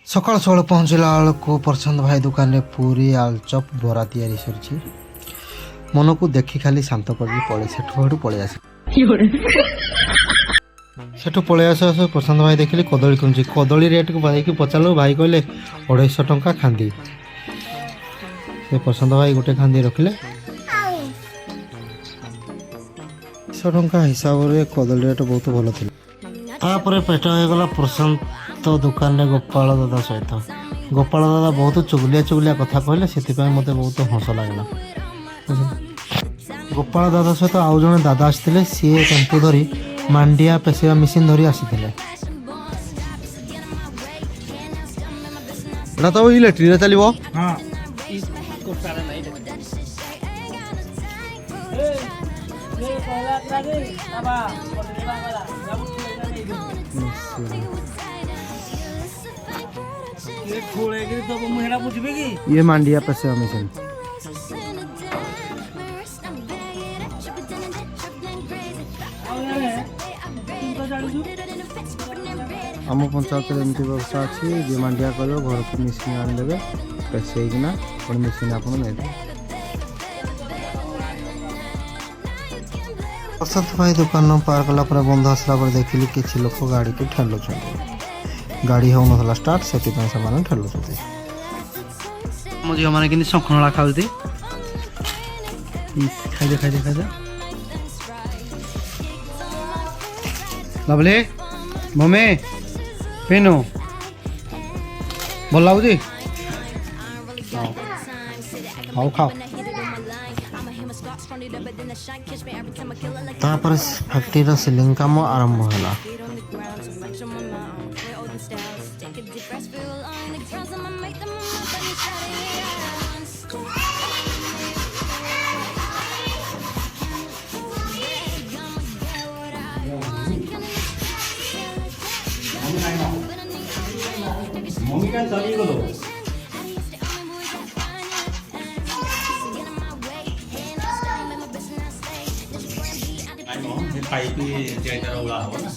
सकाल सकाल पहुँचला बेलू प्रशांत भाई दुकान रे पूरी आलचप बरा तैयारी सर मन को देखी खाली शांत कर पड़े सेठू पलि आस सेठू पलि आस प्रशांत भाई देखिले कदली कुंची कदली रेट को भाई पचारू भाई कहले 250 टंका खांदी से प्रशांत भाई गोटे खांदी रखिले 100 टंका हिसाब से कदली रेट बहुत भल थी तापर पेट हो गला प्रशांत दुकान रे गोपाल दादा सहित गोपाल दादा बहुत चुगलिया कथा कहले से मत बहुत हस लगला गोपाल दादा सहित आउ जड़े दादा आसते सी टेम्पू धरी मांडिया पेशिया मेसीन धरी आसी तो इलेक्ट्रिक चलो हाँ ये मांडिया पेशिया मेसीन आम पंचायत एमती व्यवस्था अच्छी जी मांडिया कर घर को मेसीन आनीदे पेसईकिना मेसीन आप प्रशांत भाई दुकान पार कला बंद आसला देखिली किसी लोक गाड़ी की ठेलुं गाड़ी हो ना स्टार्ट से ठेलुं मो झील मैंने कि शंखनला खाऊती खाई दे लवली मम्मी पिनू भल लगुच हाउ खाओ तापर फैक्ट्री सिलिंग काम आरंभ है मम्मी का चली गलो पाइप जाइता रौला हो ना